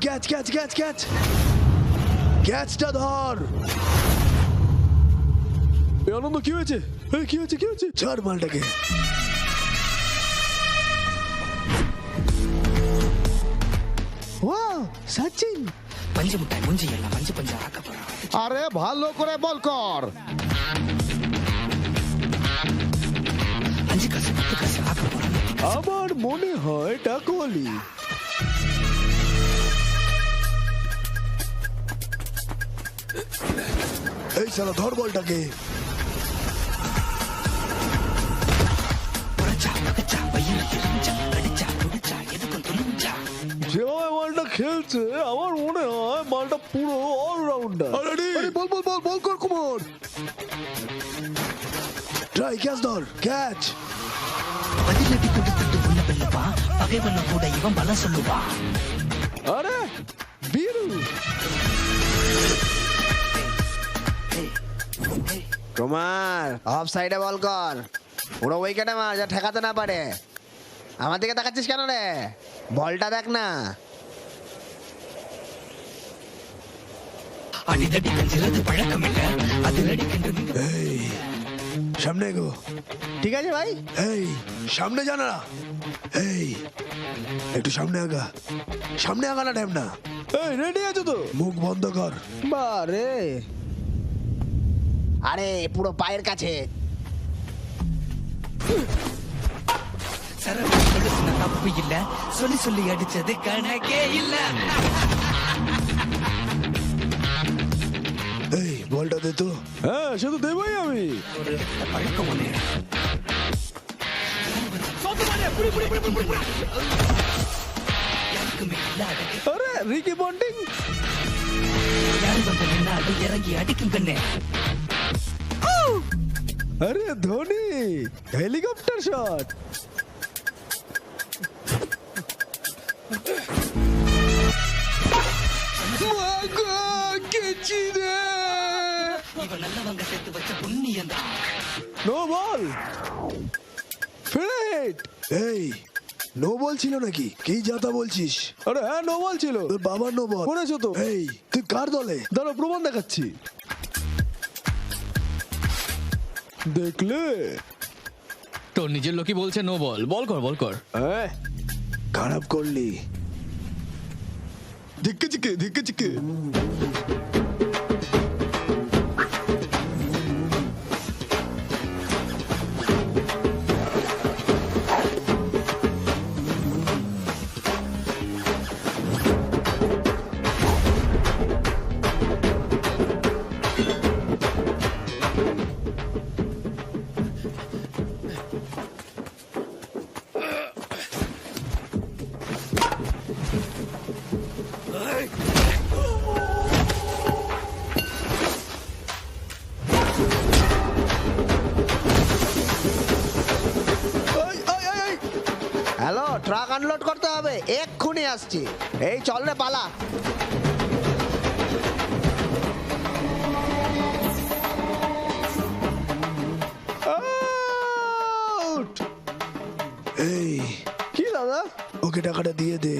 Catch catch catch catch ক্যাচটা ধর। আনন্দ কি হয়েছে? কি হয়েছে কি হয়েছে? ছাড় মালটাকে। ওয়াও সচিন, பஞ்சு முட்டாய் மூஞ்சி எல்லாம் பஞ்சு பஞ்சு ஆக்க போறான். আরে ভালো করে বল কর। அஞ்சு காசு பத்து காசு ஆக்க போறான். আমার মনে হয় এটা কোহলি। এই শালা ধর বলটাকে। புரட்சா பகச்சா பையன தெரிஞ்சா அடிச்சா துடிச்சா எதுக்கும் துணிஞ்சா. যেভাবে বলটা খেলছে আমার মনে হয় বলটা পুরো অলরাউন্ডার। আরে বল বল বল বল কর কুমার। ট্রাই ক্যাচ ধর ক্যাচ। பதிலடி கொடுத்துட்டு உள்ள வெல்லுவா, பகைவன கூட இவன் பலம் சொல்லுவா. আরে বীরু, কুমার অফ সাইডে বল কর, পুরো উইকেটে মার, যা ঠেকাতে না পারে। আমার দিকে তাকাচ্ছিস কেন রে? বলটা দেখ না। அடிதடி கஞ்சிறது பழக்கம் இல்ல, அதிரடி கண்டு এই সামনে গো। ঠিক আছে ভাই। এই সামনে জানা। এই একটু সামনে আগা, সামনে আগা না ঢ্যাম না। এই রেডি আছো তো? মুখ বন্ধ কর। বারে আরে পুরো পায়ের কাছে। சரவ கொடுத்துன தப்பு இல்ல, சொல்லி சொல்லி அடிச்சது கணக்கே இல்ல. এই বলটা দে তো। হ্যাঁ সে তো দেবই আমি। ஒரு பழக்கம் ஒண்ணு. யாருக்குமே இல்லாத আরে রিকি পন্টিং, யாரு வந்து நின்னாலும் இறங்கி அடிக்கும் கண்ணே. আরে ধোনি হেলিকপ্টার শট। இவன் நல்லவங்க சேர்த்து வச்ச புண்ணியம் தான். No ball fit. এই নো বল ছিল নাকি? কি যাতা বলছিস? আরে হ্যাঁ নো বল ছিল। তোর বাবার নো বল করেছো তো? এই তুই কার দলে? দাঁড়া প্রমাণ দেখাচ্ছি, দেখলে? তোর নিজের লোকই বলছে নো বল, বল কর বল কর। হ্যাঁ খারাপ করলি। ধিক্কে চিকে ধিক্কে চিকে। হ্যালো, ট্রাক আনলোড করতে হবে, এক্ষুনি আসছি। এই চল রে পালা। এই কি দাদা? ওকে টাকাটা দিয়ে দে।